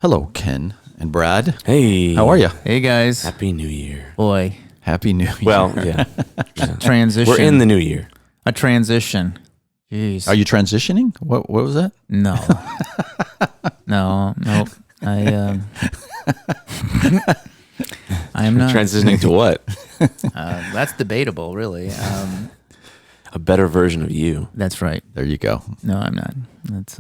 Hello, Ken and Brad. Hey. How are you? Hey guys. Happy New Year. Boy, Happy New Year. Well, yeah. transition. We're in the new year. a transition. Jeez. Are you transitioning? What was that? No. Nope. I am not. Transitioning to what? That's debatable, really. A better version of you. That's right. There you go. No, I'm not. That's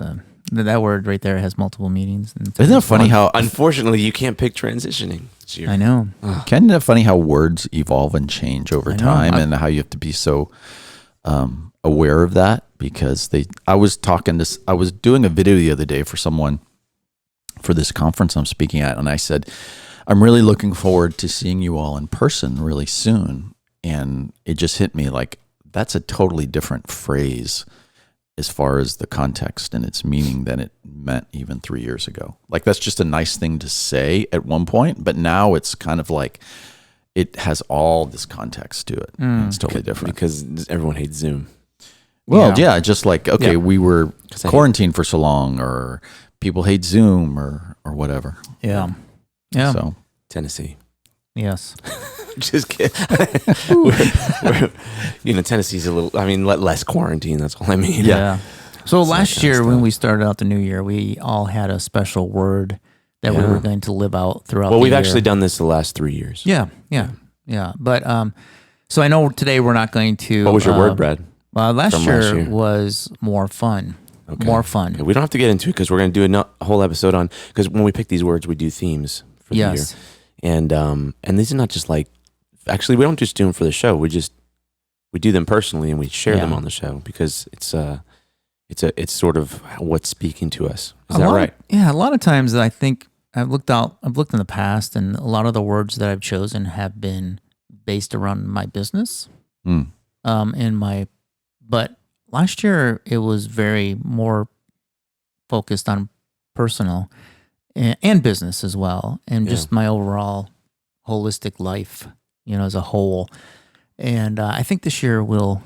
that word right there has multiple meanings. And Isn't it funny how Unfortunately, you can't pick transitioning. It's your- I know. Isn't it funny how words evolve and change over I know. time, and how you have to be so aware of that? Because I was doing a video the other day for someone for this conference I'm speaking at, and I said, I'm really looking forward to seeing you all in person really soon. And it just hit me like, that's a totally different phrase as far as the context and its meaning than it meant even 3 years ago. Like, that's just a nice thing to say at one point, but now it's kind of like it has all this context to it. It's totally different. Because everyone hates Zoom. Well, yeah, just like, okay, Yeah. we were 'Cause I quarantined for so long, or people hate Zoom, or whatever. Yeah. Yeah. So Tennessee. Yes. Just kidding. Tennessee's a little, less quarantine. That's all I mean. Yeah. So last kind of year when stuff. we started out the new year, we all had a special word that we Yeah. were going to live out throughout Well, the we've year. actually done this the last 3 years. Yeah. But so I know today we're not going to. What was your word, Brad? Last from year last year? was more fun. Okay. More fun. Okay, we don't have to get into it because we're going to do a whole episode on, because when we pick these words, we do themes for the Yes. year. And these are not just like, actually, we don't just do them for the show. We do them personally, and we share them Yeah. on the show because it's sort of what's speaking to us. Is that right? Yeah, a lot of times I think I've looked in the past, and a lot of the words that I've chosen have been based around my business. mm. But last year it was very more focused on personal and business as well, and just my overall holistic life, as a whole. And I think this year will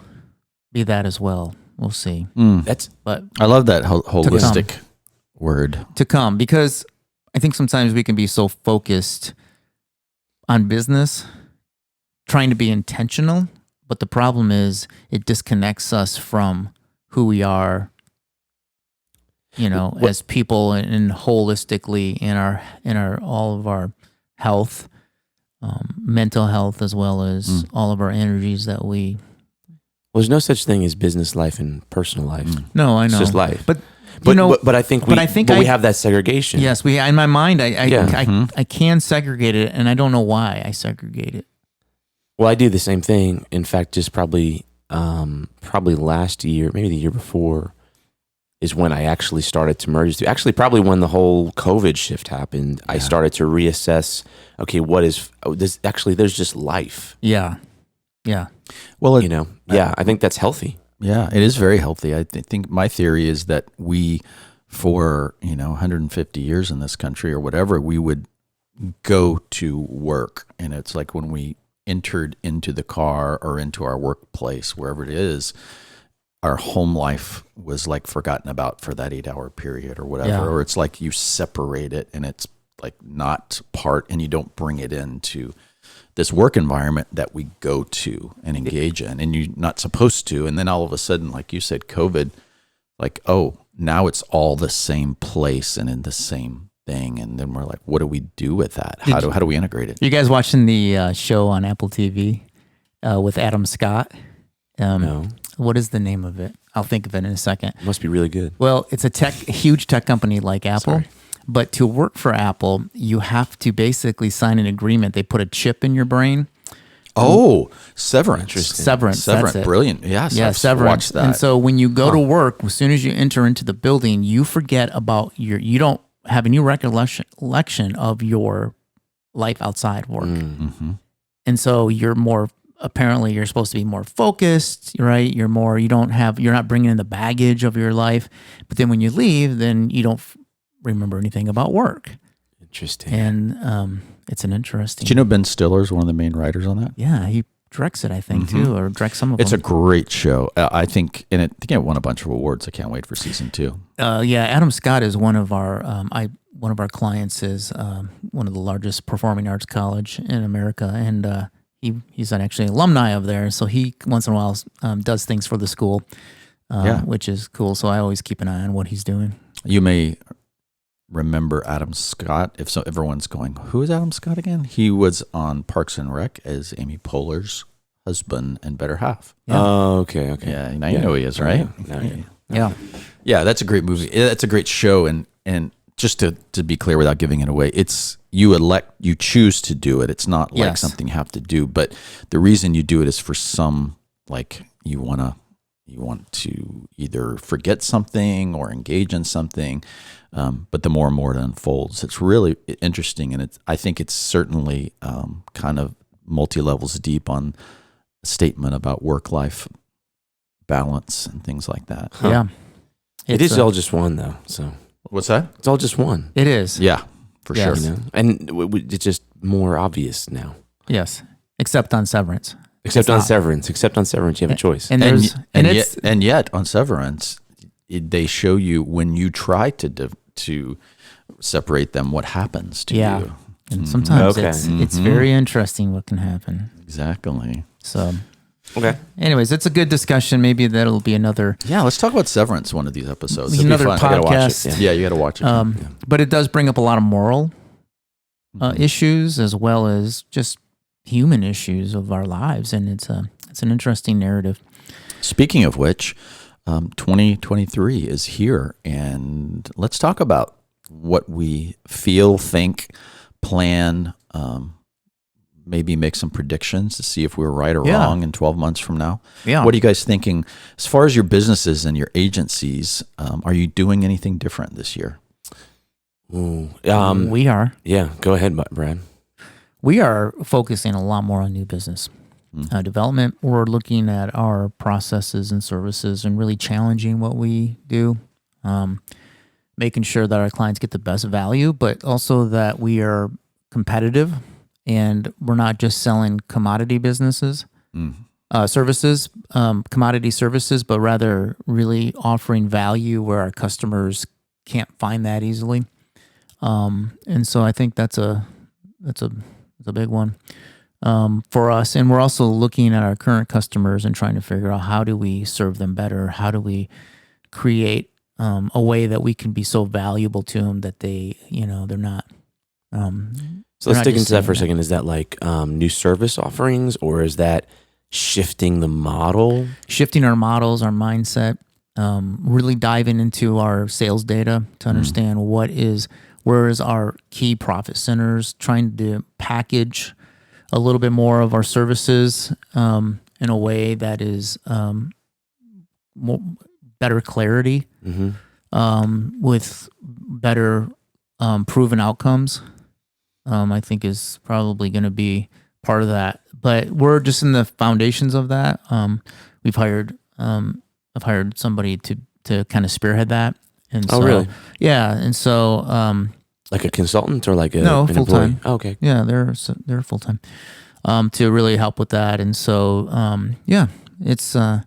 be that as well. We'll see. But I love that holistic word. to come, because I think sometimes we can be so focused on business, trying to be intentional, but the problem is it disconnects us from who we are, as people, and holistically in our all of our health, mental health, as well as all of our energies that we. Well, there's no such thing as business life and personal life. No, I know. It's just life. But I think we have that segregation. Yes, we. In my mind, Yeah. I can segregate it, and I don't know why I segregate it. Well, I do the same thing. In fact, just probably last year, maybe the year before, is when I actually started to merge the two. Actually, probably when the whole COVID shift happened, I started to reassess, okay, what is this? Actually, there's just life. Yeah. Well, I think that's healthy. yeah, it is very healthy. I think my theory is that we, for 150 years in this country or whatever, we would go to work, and it's like when we entered into the car or into our workplace, wherever it is, our home life was like forgotten about for that 8-hour period or whatever. Yeah. Or it's like you separate it, and it's like not part, and you don't bring it into this work environment that we go to and engage in, and you're not supposed to. And then all of a sudden, like you said, COVID, like, oh, now it's all the same place and in the same thing. And then we're like, what do we do with that? How do we integrate it? You guys watching the show on Apple TV with Adam Scott? No. What is the name of it? I'll think of it in a second. It must be really good. Well, it's a huge tech company like Apple. Sorry. But to work for Apple, you have to basically sign an agreement. They put a chip in your brain. Oh, Severance. Severance. That's it. Brilliant. Yes, Yeah, I've Severance. watched that. And so when you go to work, as soon as you enter into the building, you forget about you don't have any recollection of your life outside work. Mm-hmm. And so you're supposed to be more focused, right? You're not bringing in the baggage of your life. But then when you leave, then you don't remember anything about work. Interesting. And it's an interesting. Did you know Ben Stiller is one of the main writers on that? Yeah, he directs it, I think, too, or directs some of It's a them. great show. I think it won a bunch of awards. I can't wait for season 2. Yeah, Adam Scott is one of our. one of our clients is one of the largest performing arts college in America, and he's actually an alumni of there. So he once in a while does things for the school, which is cool. So I always keep an eye on what he's doing. You may remember Adam Scott. If so, everyone's going, who is Adam Scott again? He was on Parks and Rec as Amy Poehler's husband and better half. Yeah. Oh, okay. Yeah, now you know who he is, right? Yeah. That's a great movie. That's a great show, and just to be clear, without giving it away, it's you choose to do it. It's not like something you have to do, but the reason you do it is for some, like you want to either forget something or engage in something. But the more and more it unfolds, it's really interesting, and I think it's certainly kind of multi-levels deep on a statement about work-life balance and things like that. Huh. Yeah, it is all just one, though. So what's that? It's all just one. It is. Yeah, for sure. You know? And it's just more obvious now. Yes, except on Severance. Except on Severance, you have a choice. And yet on Severance, they show you when you try to separate them, what happens to you. And sometimes it's very interesting what can happen. Exactly. So, okay. Anyways, it's a good discussion. Maybe that'll be another. Yeah, let's talk about Severance one of these episodes. It'll another be fun. podcast. I gotta watch it. Yeah, you got to watch it. But it does bring up a lot of moral issues as well as just human issues of our lives, and it's an interesting narrative. Speaking of which, 2023 is here, and let's talk about what we feel, think, plan, maybe make some predictions to see if we're right or wrong in 12 months from now. Yeah. What are you guys thinking as far as your businesses and your agencies? Are you doing anything different this year? We are. Yeah, go ahead, Brad. We are focusing a lot more on new business development. We're looking at our processes and services and really challenging what we do, making sure that our clients get the best value, but also that we are competitive and we're not just selling commodity businesses, services, commodity services, but rather really offering value where our customers can't find that easily. And so I think that's a big one for us. And we're also looking at our current customers and trying to figure out how do we serve them better? How do we create a way that we can be so valuable to them that they're not. So let's dig into that for a second. Is that like new service offerings, or is that shifting the model? Shifting our models, our mindset, really diving into our sales data to understand where is our key profit centers, trying to package a little bit more of our services in a way that is better clarity with better proven outcomes. I think is probably going to be part of that. But we're just in the foundations of that. I've hired somebody to kind of spearhead that. And so, really? Yeah, and so like a consultant or like no, an full time. Oh, okay, yeah, they're full time to really help with that. And so it's going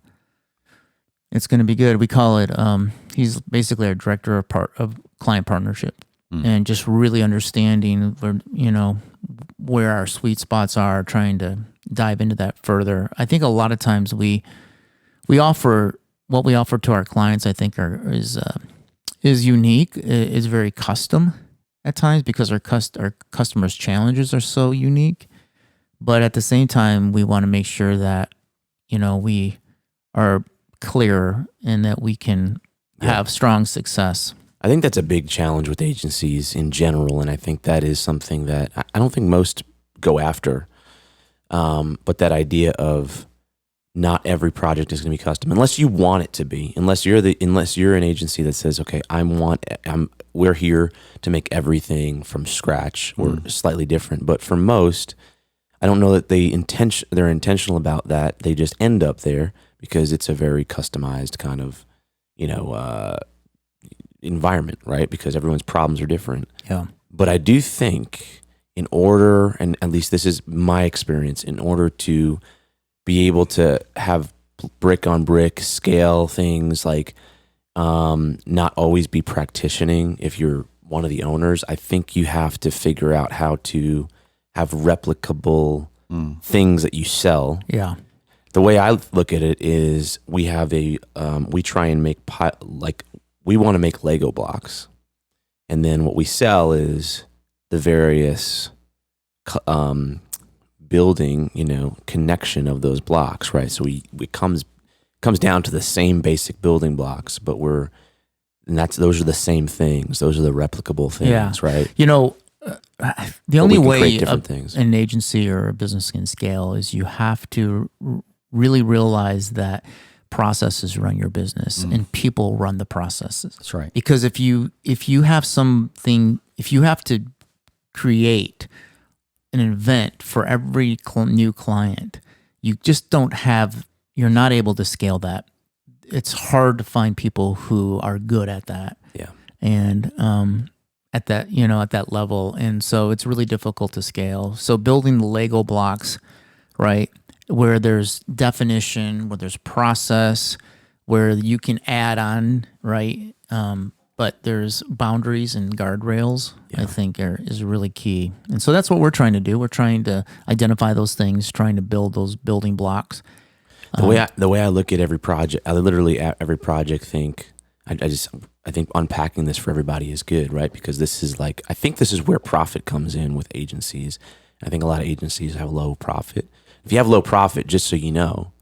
to be good. We call it. He's basically our director of client partnership, and just really understanding where our sweet spots are, trying to dive into that further. I think a lot of times we offer what we offer to our clients. I think is unique. Is very custom at times because our customers' challenges are so unique. But at the same time, we want to make sure that we are clear and that we can have strong success. I think that's a big challenge with agencies in general, and I think that is something that I don't think most go after. But that idea of not every project is going to be custom, unless you want it to be. Unless you're an agency that says, okay, we're here to make everything from scratch or slightly different. But for most, I don't know that they're intentional about that. They just end up there because it's a very customized kind of environment, right? Because everyone's problems are different. Yeah. But I do think in order, and at least this is my experience, in order to be able to have brick on brick scale things, like not always be practicing if you're one of the owners, I think you have to figure out how to have replicable things that you sell. Yeah. The way I look at it is we have we try and make we want to make Lego blocks. And then what we sell is the various building, connection of those blocks, right? So it comes down to the same basic building blocks, but those are the same things. Those are the replicable things, right? The only way things. an agency or a business can scale is you have to really realize that processes run your business and people run the processes. That's right. Because if you have to create an event for every new client, you're not able to scale that. It's hard to find people who are good at that. Yeah. And at that level. And so it's really difficult to scale. So building the Lego blocks, right, where there's definition, where there's process, where you can add on, right, but there's boundaries and guardrails, I think is really key. And so that's what we're trying to do. We're trying to identify those things, trying to build those building blocks. The way I look at every project, I literally at every project think, I think unpacking this for everybody is good, right? Because I think this is where profit comes in with agencies. I think a lot of agencies have low profit. If you have low profit, just so you know,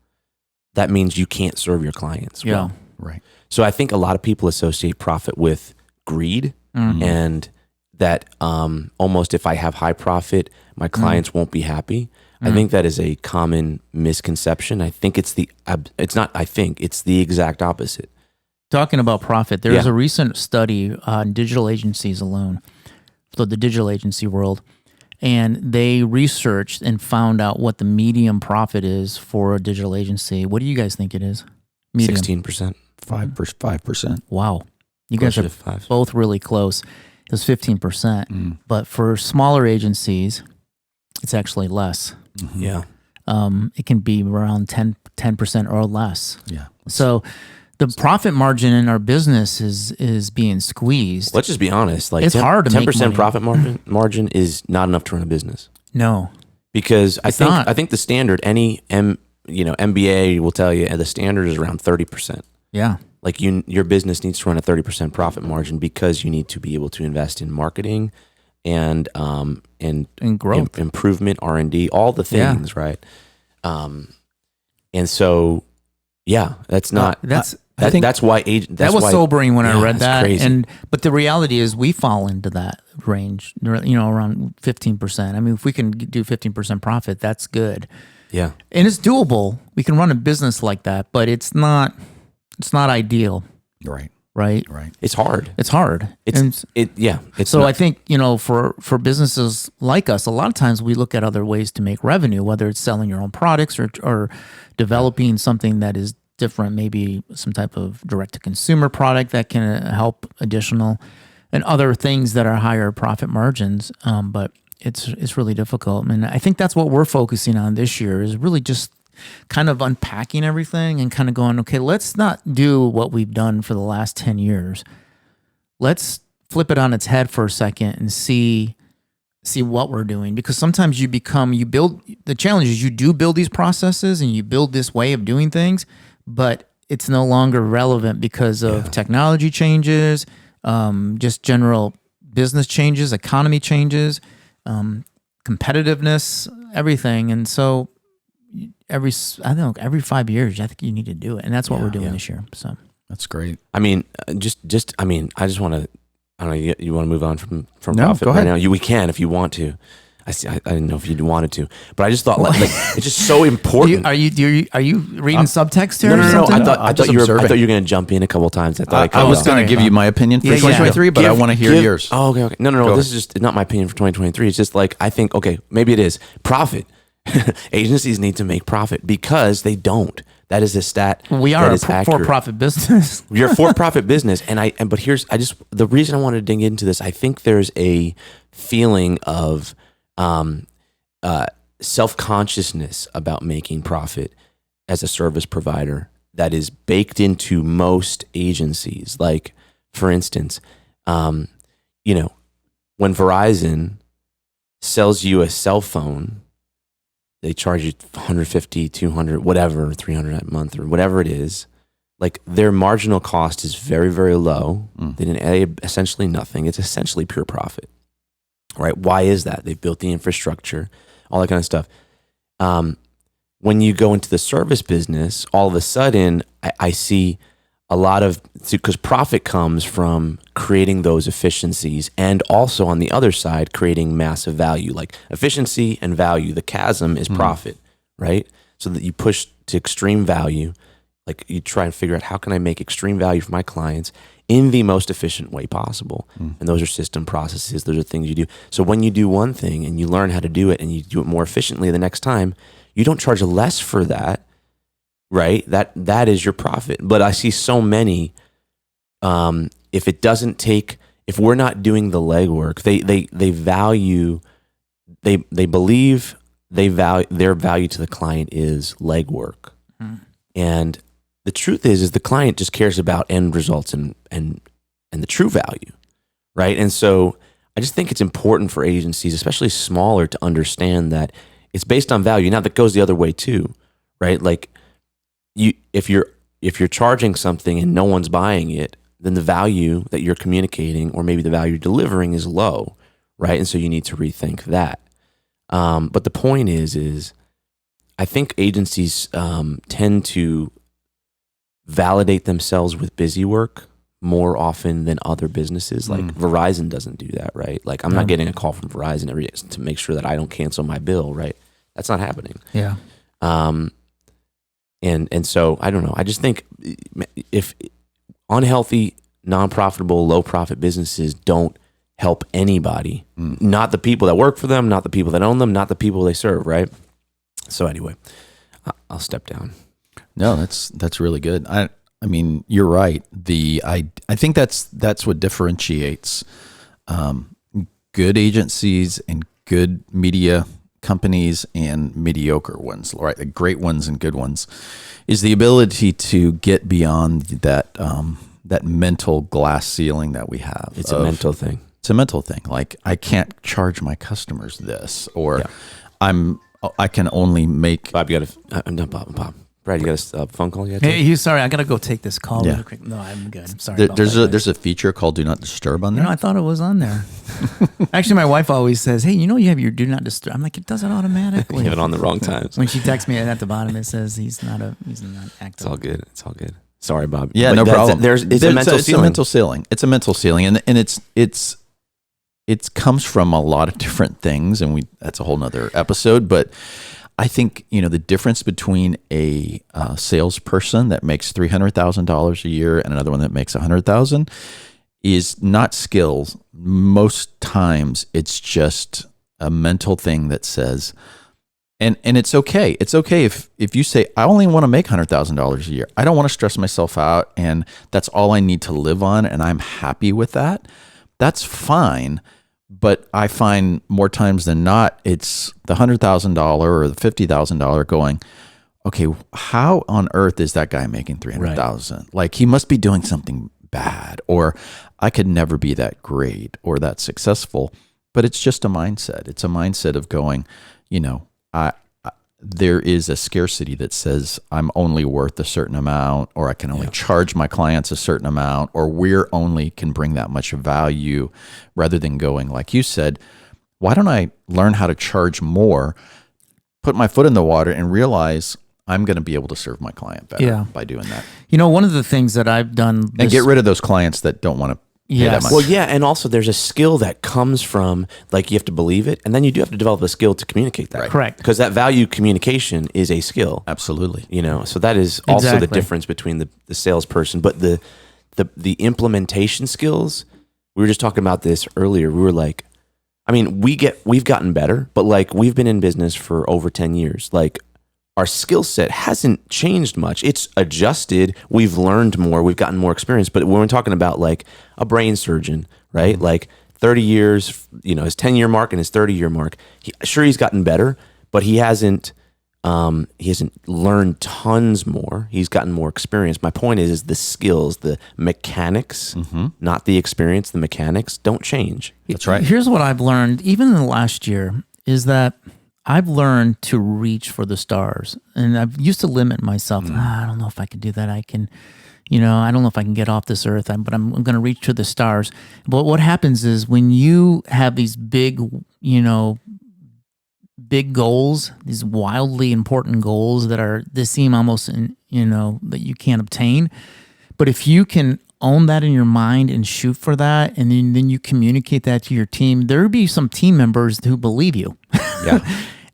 that means you can't serve your clients well. Right. So I think a lot of people associate profit with greed, and that almost if I have high profit, my clients won't be happy. I think that is a common misconception. I think it's the exact opposite. Talking about profit, there's a recent study on digital agencies alone, so the digital agency world, and they researched and found out what the median profit is for a digital agency. What do you guys think it is? Medium. 16%. 5%. Wow. You guys are both really close. It was 15%. But for smaller agencies, it's actually less. Mm-hmm. Yeah. It can be around 10% or less. Yeah. So the profit margin in our business is being squeezed. Let's just be honest. Like it's hard to 10% make money. profit margin is not enough to run a business. No. Because I not. think the standard, any MBA will tell you, the standard is around 30%. Yeah. Like your business needs to run a 30% profit margin because you need to be able to invest in marketing and growth, improvement, R&D, all the things, right? And so, that's not that's why that was sobering when I read that. Crazy. But the reality is we fall into that range, around 15%. I mean, if we can do 15% profit, that's good. Yeah. And it's doable. We can run a business like that, but it's not ideal. Right. Right. It's hard. I think, for businesses like us, a lot of times we look at other ways to make revenue, whether it's selling your own products or developing something that is different, maybe some type of direct to consumer product that can help additional and other things that are higher profit margins. But it's really difficult. And I think that's what we're focusing on this year is really just kind of unpacking everything and kind of going, okay, let's not do what we've done for the last 10 years. Let's flip it on its head for a second and see what we're doing. Because sometimes the challenge is you do build these processes and you build this way of doing things, but it's no longer relevant because of technology changes, just general business changes, economy changes, competitiveness, everything. And so every 5 years, I think you need to do it. And that's what we're doing this year. So that's great. I mean, I just want to, I don't know, you want to move on from no, profit go right ahead. now? We can if you want to. I didn't know if you wanted to, but I just thought like it's just so important. Are you reading subtext here? No. Or something? I thought you were going to jump in a couple of times. I was going to give you my opinion for 2023, but I want to hear yours. Oh, okay. No. This is just not my opinion for 2023. It's just like I think, okay, maybe it is profit. Agencies need to make profit because they don't. That is a stat. We are a for-profit business. You're a for-profit business, but here's the reason I wanted to dig into this. I think there's a feeling of self-consciousness about making profit as a service provider that is baked into most agencies. Like, for instance, when Verizon sells you a cell phone, they charge you $150, $200, whatever, $300 a month or whatever it is. Like their marginal cost is very, very low. They didn't add essentially nothing. It's essentially pure profit, right? Why is that? They've built the infrastructure, all that kind of stuff. When you go into the service business, all of a sudden I see a lot of, because profit comes from creating those efficiencies and also on the other side, creating massive value, like efficiency and value. The chasm is profit, right? So that you push to extreme value, like you try and figure out how can I make extreme value for my clients in the most efficient way possible. And those are system processes. Those are things you do. So when you do one thing and you learn how to do it and you do it more efficiently the next time, you don't charge less for that. Right, that is your profit. But I see so many. If we're not doing the legwork, they value, they believe their value to the client is legwork, and the truth is the client just cares about end results and the true value, right? And so I just think it's important for agencies, especially smaller, to understand that it's based on value. Now that goes the other way too, right? Like. If you're charging something and no one's buying it, then the value that you're communicating or maybe the value you're delivering is low, right? And so you need to rethink that. But the point is I think agencies tend to validate themselves with busy work more often than other businesses. Like Verizon doesn't do that, right? Like I'm not getting a call from Verizon to make sure that I don't cancel my bill, right? That's not happening. Yeah. And so I don't know. I just think if unhealthy, non-profitable, low-profit businesses don't help anybody, not the people that work for them, not the people that own them, not the people they serve, right? So anyway, I'll step down. No, that's really good. I mean, you're right. I think that's what differentiates good agencies and good media companies and mediocre ones, right? The great ones and good ones, is the ability to get beyond that mental glass ceiling that we have. It's a mental thing. It's a mental thing. Like I can't charge my customers this, or I can only make. Bob, you got Bob. Brad, you got a phone call yet? Hey, sorry, I gotta go take this call really quick. No, I'm good. I'm sorry. There's a feature called Do Not Disturb on there. I thought it was on there. Actually, my wife always says, "Hey, you have your Do Not Disturb." I'm like, it does it automatically. You have it on the wrong times. When she texts me at the bottom, it says he's not active. It's all good. Sorry, Bob. Yeah, no problem. It's a mental ceiling. It's a mental ceiling, and it comes from a lot of different things, and that's a whole nother episode. But I think the difference between a salesperson that makes $300,000 a year and another one that makes $100,000 is not skills. Most times, it's just a mental thing that says, and it's okay. It's okay if you say, I only want to make $100,000 a year. I don't want to stress myself out, and that's all I need to live on, and I'm happy with that. That's fine. But I find more times than not, it's the $100,000 or the $50,000 going, okay, how on earth is that guy making $300,000? Right. Like he must be doing something bad, or I could never be that great or that successful. But it's just a mindset. It's a mindset of going, there is a scarcity that says I'm only worth a certain amount, or I can only charge my clients a certain amount, or we're only can bring that much value, rather than going, like you said, why don't I learn how to charge more, put my foot in the water, and realize I'm going to be able to serve my client better by doing that. One of the things that I've done and get rid of those clients that don't want to. Yes. Well, yeah, and also there's a skill that comes from, like, you have to believe it, and then you do have to develop a skill to communicate that. Right. Correct. Because that value communication is a skill. Absolutely. So that is also the difference between the salesperson, but the implementation skills. We were just talking about this earlier. We were like, I mean, we've gotten better, but like we've been in business for over 10 years. Like our skill set hasn't changed much. It's adjusted. We've learned more. We've gotten more experience. But when we're talking about like a brain surgeon, right? Mm-hmm. Like 30 years, his 10-year mark and his 30-year mark, he's gotten better, but he hasn't He hasn't learned tons more. He's gotten more experience. My point is the skills, the mechanics, not the experience, the mechanics don't change. That's right. Here's what I've learned, even in the last year, is that I've learned to reach for the stars. And I've used to limit myself. I don't know if I can do that. I can, I don't know if I can get off this earth, but I'm going to reach to the stars. But what happens is when you have these big goals, these wildly important goals they seem almost, that you can't obtain. But if you can own that in your mind and shoot for that, and then you communicate that to your team, there'll be some team members who believe you. Yeah.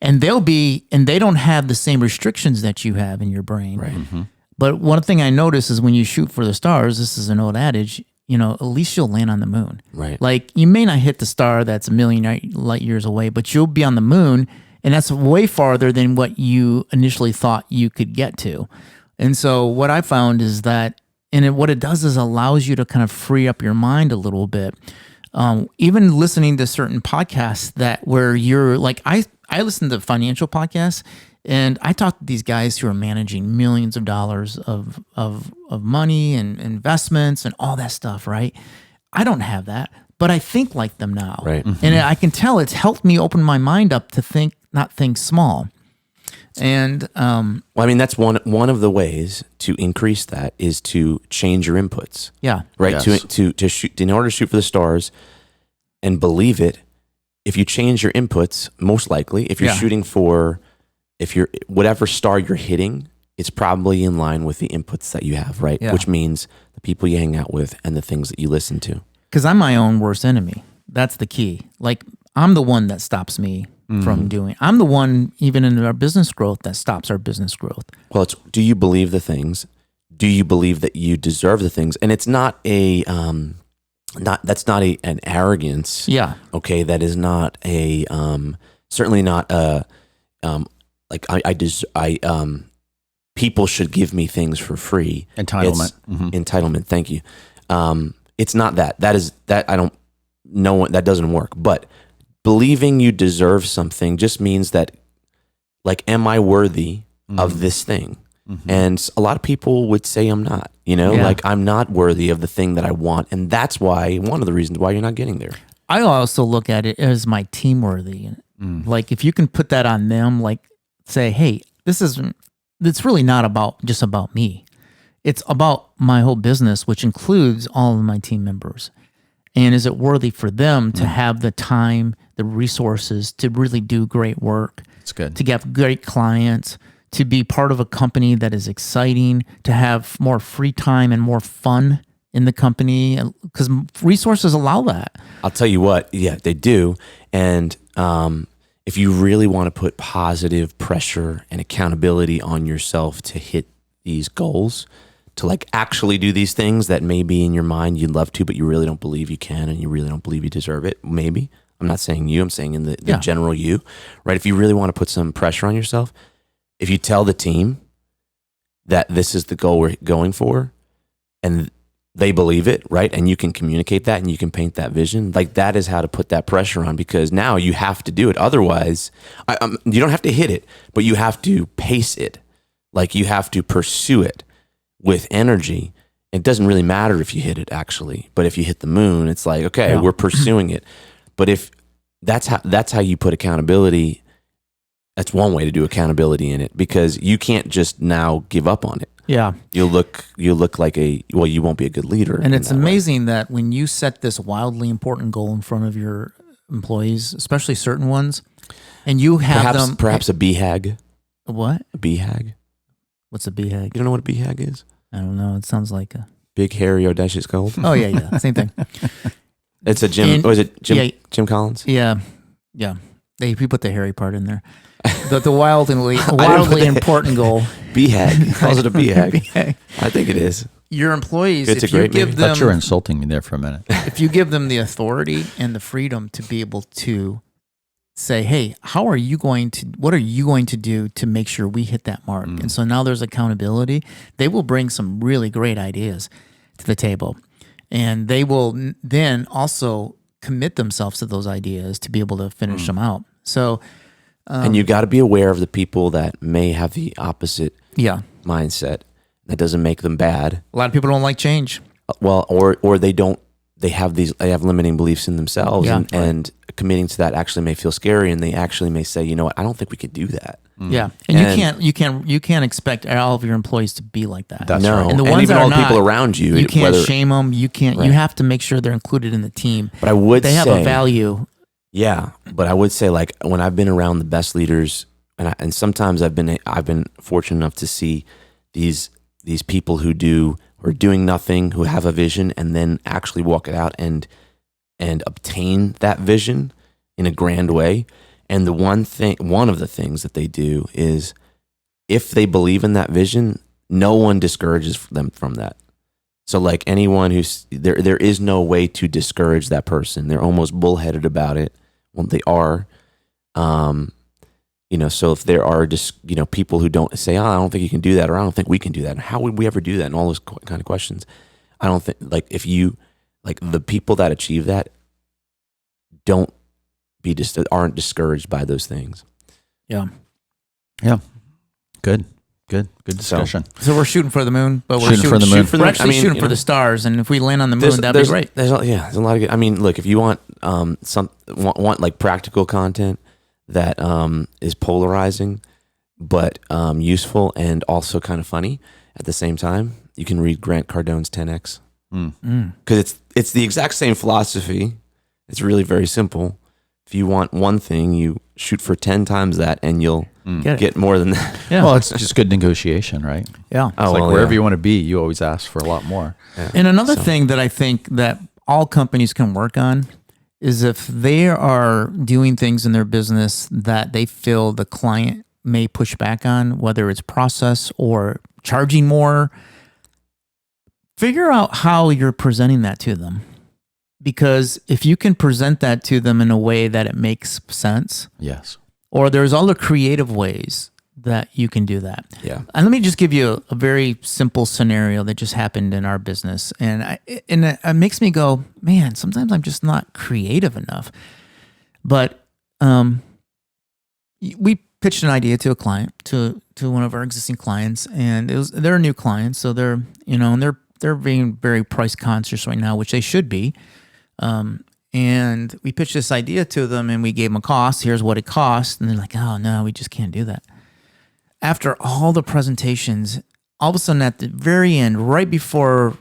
And they don't have the same restrictions that you have in your brain. Right. But one thing I notice is when you shoot for the stars, this is an old adage, at least you'll land on the moon. Right. Like you may not hit the star that's a million light years away, but you'll be on the moon, and that's way farther than what you initially thought you could get to. And so what I found is that, what it does is allows you to kind of free up your mind a little bit. Even listening to certain podcasts where you're like, I listen to financial podcasts, and I talk to these guys who are managing millions of dollars of money and investments and all that stuff, right? I don't have that, but I think like them now. Right. And I can tell it's helped me open my mind up to not think small. And well, I mean, that's one of the ways to increase that is to change your inputs. yeah, Right. Yes. To shoot, in order to shoot for the stars and believe it, if you change your inputs, most likely, if you're shooting for, whatever star you're hitting, it's probably in line with the inputs that you have, right? Yeah. Which means the people you hang out with and the things that you listen to. because I'm my own worst enemy. That's the key. Like I'm the one that stops me from doing. I'm the one, even in our business growth, that stops our business growth. Well, it's, do you believe the things? Do you believe that you deserve the things? And it's not an arrogance. Yeah. Okay. That is not certainly not people should give me things for free. Entitlement. Entitlement. Thank you. It's not that. I don't know. That doesn't work. But believing you deserve something just means that, like, am I worthy of this thing? And a lot of people would say I'm not, like I'm not worthy of the thing that I want. And that's why, one of the reasons why you're not getting there. I also look at it as my team worthy. Like if you can put that on them, like say, hey, it's really not just about me. It's about my whole business, which includes all of my team members. And is it worthy for them to have the time, the resources to really do great work? It's good. To get great clients, to be part of a company that is exciting, to have more free time and more fun in the company, because resources allow that. I'll tell you what, yeah, they do. And if you really want to put positive pressure and accountability on yourself to hit these goals, to like actually do these things that maybe in your mind you'd love to, but you really don't believe you can, and you really don't believe you deserve it, maybe. I'm not saying you, I'm saying in the general you, right? If you really want to put some pressure on yourself, if you tell the team that this is the goal we're going for and they believe it, right? And you can communicate that and you can paint that vision, like that is how to put that pressure on, because now you have to do it. Otherwise, you don't have to hit it, but you have to pace it. Like you have to pursue it with energy. It doesn't really matter if you hit it actually, but if you hit the moon, it's like, okay, we're pursuing it. But if that's how you put accountability. That's one way to do accountability in it, because you can't just now give up on it. Yeah. You'll look like you won't be a good leader. And it's amazing that when you set this wildly important goal in front of your employees, especially certain ones, and you have perhaps a BHAG. What? A BHAG. What's a BHAG? You don't know what a BHAG is? I don't know. It sounds like a big, hairy, audacious goal. Oh yeah, same thing. It's a Jim. Was it Jim? Yeah, Jim Collins. Yeah. He put the hairy part in there. The wildly important goal. BHAG. He calls it a BHAG. I think it is. Your employees, It's if you give them, I thought you were insulting me there for a minute. if you give them the authority and the freedom to be able to say, hey, what are you going to do to make sure we hit that mark? And so now there's accountability. They will bring some really great ideas to the table. And they will then also commit themselves to those ideas to be able to finish them out. So And you got to be aware of the people that may have the opposite Yeah. mindset. That doesn't make them bad. A lot of people don't like change. Well, or they don't. They have limiting beliefs in themselves, Yeah. and committing to that actually may feel scary, and they actually may say, you know what, I don't think we could do that. Yeah, and you can't expect all of your employees to be like that. That's No, right. And the and ones even that all are the not, people around you. you can't whether- shame them. You can't. Right. You have to make sure they're included in the team. But I would They have say, a value. Yeah, but I would say, like, when I've been around the best leaders, and sometimes I've been fortunate enough to see these people who are doing nothing, who have a vision, and then actually walk it out and obtain that vision in a grand way. And one of the things that they do is, if they believe in that vision, no one discourages them from that. So, like, anyone who's there is no way to discourage that person. They're almost bullheaded about it. Well, they are. So if there are just, people who don't say, I don't think you can do that, or I don't think we can do that, how would we ever do that, and all those kind of questions. I don't think, like, if you, like, the people that achieve that aren't discouraged by those things. Yeah. Good discussion. So we're shooting for the moon, but we're Shooting for the moon. We're actually shooting for the stars, and if we land on the moon, that'd be great. There's a lot of good. I mean, look, if you want want like practical content that is polarizing, but useful and also kind of funny at the same time, you can read Grant Cardone's 10X, because it's the exact same philosophy. It's really very simple. If you want one thing, you shoot for 10 times that, and you'll get more than that. Yeah. Well, it's just good negotiation, right? Yeah. It's like wherever you want to be, you always ask for a lot more. Yeah. And another thing that I think that all companies can work on is if they are doing things in their business that they feel the client may push back on, whether it's process or charging more, figure out how you're presenting that to them. Because if you can present that to them in a way that it makes sense, Yes. or there's other creative ways that you can do that. Yeah. And let me just give you a very simple scenario that just happened in our business. And it makes me go, man, sometimes I'm just not creative enough. But we pitched an idea to a client, to one of our existing clients, and they're a new client, so they're they're being very price conscious right now, which they should be. And we pitched this idea to them, and we gave them a cost. Here's what it costs. And they're like, oh, no, we just can't do that. After all the presentations, all of a sudden at the very end, right before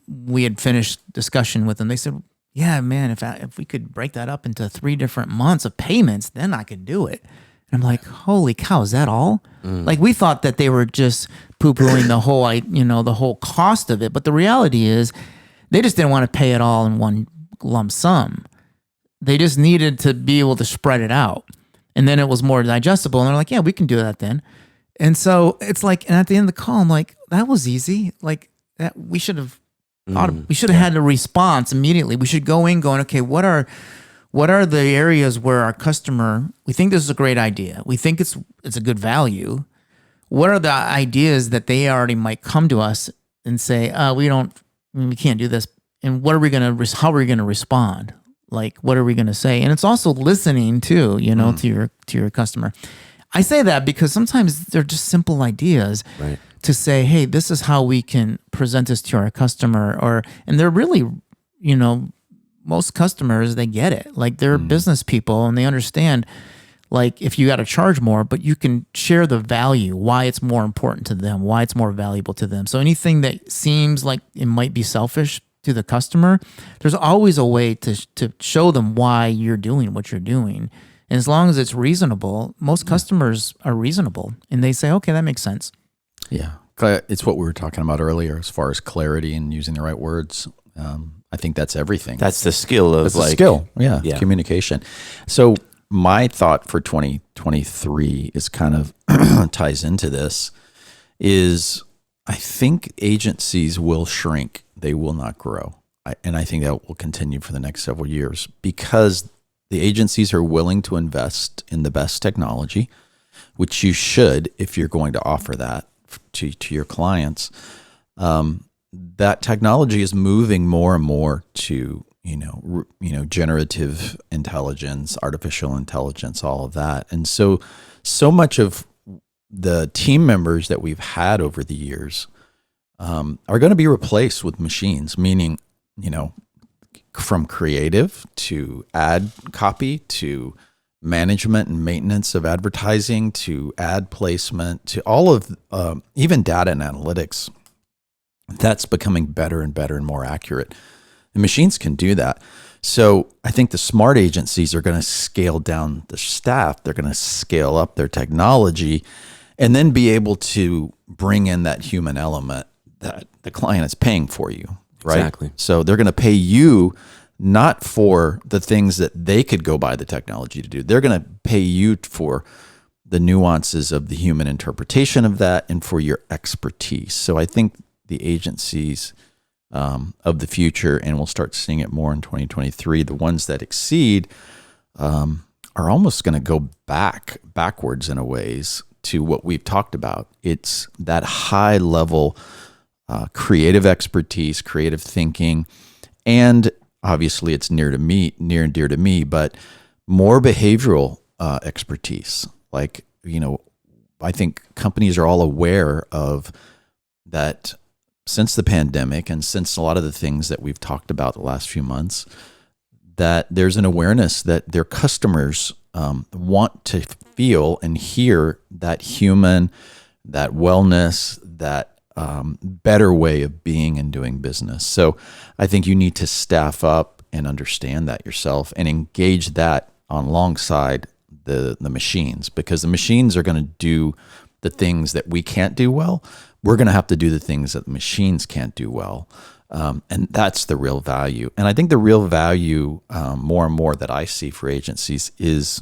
we had finished discussion with them, they said, yeah, man, if we could break that up into 3 different months of payments, then I could do it. And I'm like, holy cow, is that all? Like, we thought that they were just poo-pooing the whole cost of it. But the reality is they just didn't want to pay it all in one lump sum. They just needed to be able to spread it out. And then it was more digestible. And they're like, yeah, we can do that then. And so it's like, and at the end of the call, I'm like, that was easy. Like, that we should have had a response immediately. We should go in going, okay, what are the areas where our customer, we think this is a great idea. We think it's a good value. What are the ideas that they already might come to us and say, we can't do this. And how are we going to respond? Like, what are we going to say? And it's also listening too, to your customer. I say that because sometimes they're just simple ideas, Right. To say, hey, this is how we can present this to our customer, and they're really, most customers, they get it. Like, they're business people and they understand, like, if you got to charge more, but you can share the value, why it's more important to them, why it's more valuable to them. So anything that seems like it might be selfish to the customer, there's always a way to show them why you're doing what you're doing. And as long as it's reasonable, most customers are reasonable and they say, okay, that makes sense. Yeah. It's what we were talking about earlier as far as clarity and using the right words. I think that's everything. That's the skill of Yeah. Communication. So my thought for 2023 is kind of ties into this is I think agencies will shrink. They will not grow. And I think that will continue for the next several years because the agencies are willing to invest in the best technology, which you should if you're going to offer that to your clients. That technology is moving more and more to generative intelligence, artificial intelligence, all of that. And so much of the team members that we've had over the years are going to be replaced with machines, meaning, from creative to ad copy to management and maintenance of advertising to ad placement to all of even data and analytics. That's becoming better and better and more accurate. The machines can do that. So I think the smart agencies are going to scale down the staff. They're going to scale up their technology and then be able to bring in that human element that the client is paying for you, right? Exactly. So they're going to pay you not for the things that they could go buy the technology to do. They're going to pay you for the nuances of the human interpretation of that and for your expertise. So I think the agencies of the future, and we'll start seeing it more in 2023, the ones that exceed are almost going to go backwards in a ways to what we've talked about. It's that high level creative expertise, creative thinking, and obviously it's near and dear to me, but more behavioral expertise. Like, I think companies are all aware of that since the pandemic and since a lot of the things that we've talked about the last few months, that there's an awareness that their customers want to feel and hear that human, that wellness, that better way of being and doing business. So I think you need to staff up and understand that yourself and engage that alongside the machines, because the machines are going to do the things that we can't do well. We're going to have to do the things that the machines can't do well. And that's the real value. And I think the real value more and more that I see for agencies is,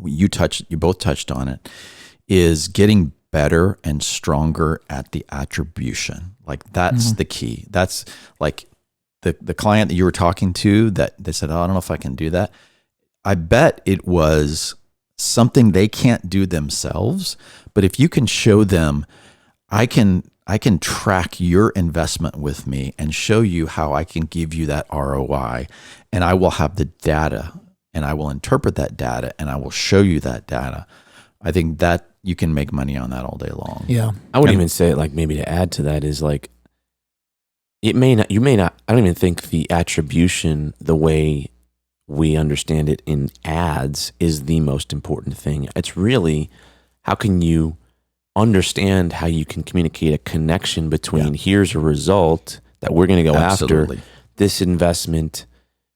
you both touched on it, is getting better and stronger at the attribution. Like that's the key. That's like the client that you were talking to that they said, oh, I don't know if I can do that. I bet it was something they can't do themselves. But if you can show them, I can track your investment with me and show you how I can give you that ROI, and I will have the data and I will interpret that data and I will show you that data. I think that you can make money on that all day long. Yeah. I would even say, like, maybe to add to that is like, I don't even think the attribution, the way we understand it in ads, is the most important thing. It's really, how can you understand how you can communicate a connection between here's a result that we're going to go after, this investment.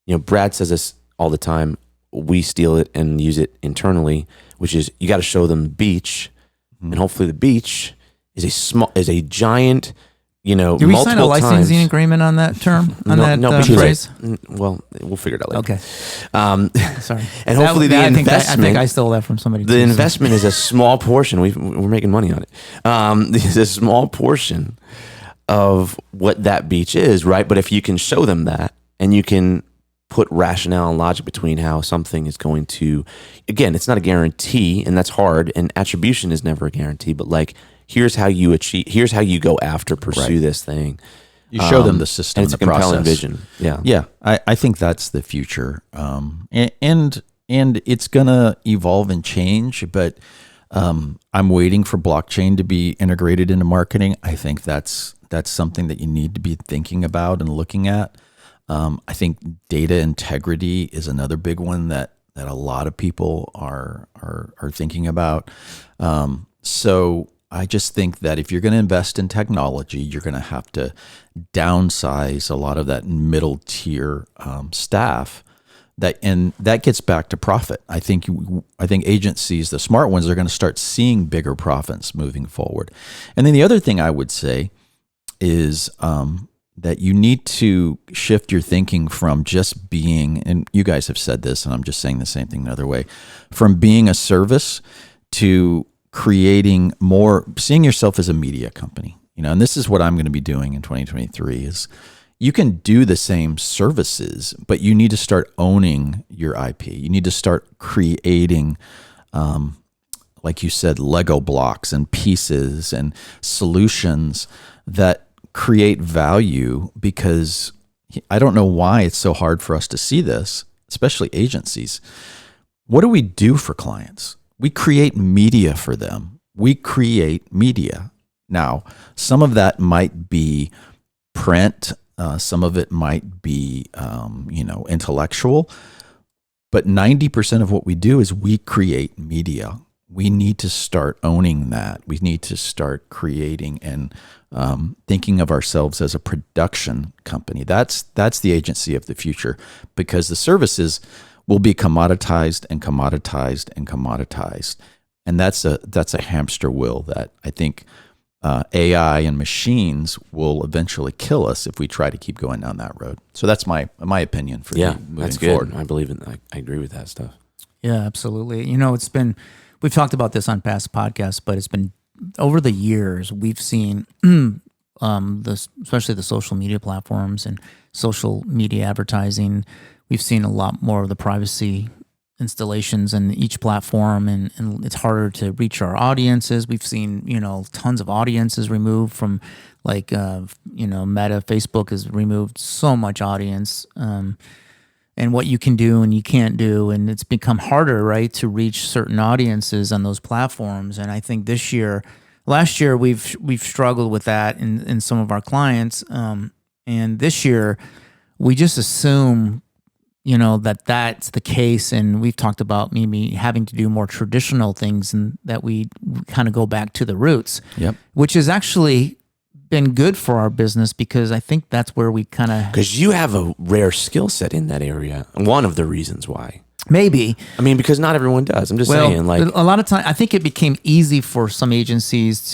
Brad says this all the time. We steal it and use it internally, which is you got to show them the beach, and hopefully the beach is a giant, Did we sign a licensing agreement on that term? No, phrase? Well, we'll figure it out later. Okay. Sorry. And hopefully the investment. I think I stole that from somebody. The investment is a small portion. We're making money on it. It's a small portion of what that beach is, right? But if you can show them that, and you can put rationale and logic between how something is going to, again, it's not a guarantee, and that's hard. And attribution is never a guarantee. But like, here's how you go after, pursue this thing. You show them the system, and it's and the a compelling process. vision. Yeah. Yeah. I think that's the future. And it's going to evolve and change, but I'm waiting for blockchain to be integrated into marketing. I think that's something that you need to be thinking about and looking at. I think data integrity is another big one that a lot of people are thinking about. So I just think that if you're going to invest in technology, you're going to have to downsize a lot of that middle tier staff. And that gets back to profit. I think agencies, the smart ones, are going to start seeing bigger profits moving forward. And then the other thing I would say is that you need to shift your thinking from just being, and you guys have said this, and I'm just saying the same thing another way, from being a service to creating more, seeing yourself as a media company. And this is what I'm going to be doing in 2023 is you can do the same services, but you need to start owning your IP. You need to start creating, like you said, Lego blocks and pieces and solutions that create value, because I don't know why it's so hard for us to see this, especially agencies. What do we do for clients? We create media for them. We create media. Now, some of that might be print. Some of it might be, intellectual. But 90% of what we do is we create media. We need to start owning that. We need to start creating and thinking of ourselves as a production company. That's the agency of the future, because the services will be commoditized and commoditized and commoditized. And that's a hamster wheel that I think AI and machines will eventually kill us if we try to keep going down that road. So that's my opinion for moving that's forward. good. I believe in. I agree with that stuff. Yeah, absolutely. We've talked about this on past podcasts, but it's been over the years we've seen especially the social media platforms and social media advertising. We've seen a lot more of the privacy installations in each platform, and it's harder to reach our audiences. We've seen, tons of audiences removed from Meta. Facebook has removed so much audience, and what you can do and you can't do. And it's become harder, right, to reach certain audiences on those platforms. And I think last year we've struggled with that in some of our clients. And this year we just assume, that's the case. And we've talked about maybe having to do more traditional things, and that we kind of go back to the roots, which has actually been good for our business, because I think that's where we kind of... Because you have a rare skill set in that area. One of the reasons why. Maybe. I mean, because not everyone does. I'm just saying, like... A lot of time, I think it became easy for some agencies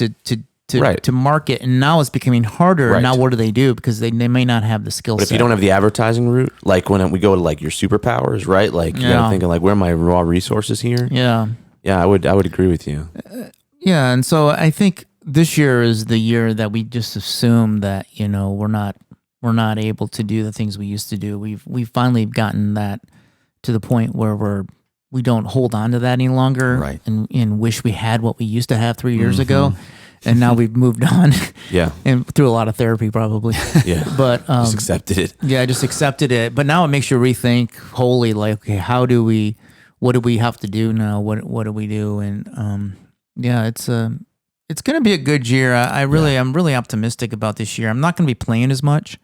to market, and now it's becoming harder. Right. Now what do? Because they may not have the skill set. But if you don't have the advertising route, like when we go to like your superpowers, right? Like you gotta think of like, where are my raw resources here? Yeah. Yeah, I would agree with you. Yeah, and so I think this year is the year that we just assume that, we're not able to do the things we used to do. We've finally gotten that to the point where we don't hold on to that any longer, right, and wish we had what we used to have 3 years ago. And now we've moved on. Yeah. And through a lot of therapy, probably. Yeah. But just accepted it. Yeah, I just accepted it. But now it makes you rethink wholly, like, okay, what do we have to do now? What do we do? And it's going to be a good year. I'm really optimistic about this year. I'm not going to be playing as much,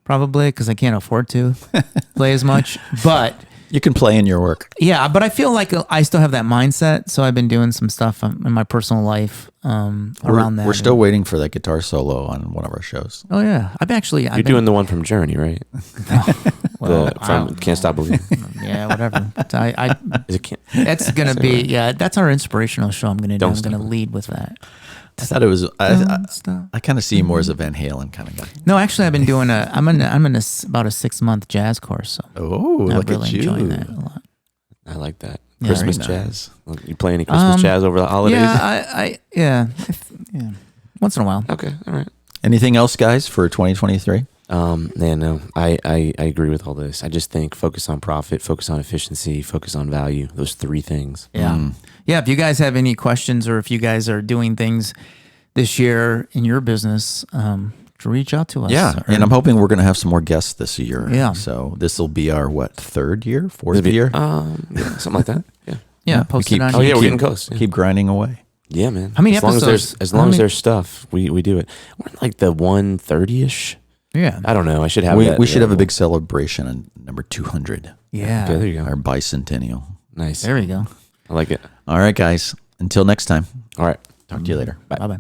probably, because I can't afford to play as much. But you can play in your work. Yeah, but I feel like I still have that mindset. So I've been doing some stuff in my personal life around that. We're still waiting for that guitar solo on one of our shows. Oh yeah, You're doing the one from Journey, right? From Can't Stop Believing. Yeah, whatever. It's gonna be that's our inspirational show. I'm gonna do. I'm gonna lead with that. I thought it was. I kind of see you more as a Van Halen kind of guy. No, actually, I've been doing I'm in about a 6-month jazz course. So look really at you! Enjoying that a lot. I like that. Yeah, Christmas nice. jazz. You play any Christmas jazz over the holidays? Yeah, once in a while. Okay, all right. Anything else, guys, for 2023? No. I agree with all this. I just think focus on profit, focus on efficiency, focus on value. Those three things. Yeah. Yeah. If you guys have any questions, or if you guys are doing things this year in your business, to reach out to us. Yeah. And I'm hoping we're going to have some more guests this year. Yeah. So this will be our, fourth year? Yeah, something like that. Yeah. Yeah. Post it on. We're getting close. Yeah. Keep grinding away. Yeah, man. How many episodes? As long as there's stuff, we do it. We're like the 130-ish. Yeah. I don't know. I should have We should have a big celebration on number 200. Yeah. Okay, there you go. Our bicentennial. Nice. There we go. I like it. All right, guys. Until next time. All right. Talk to you later. Bye-bye.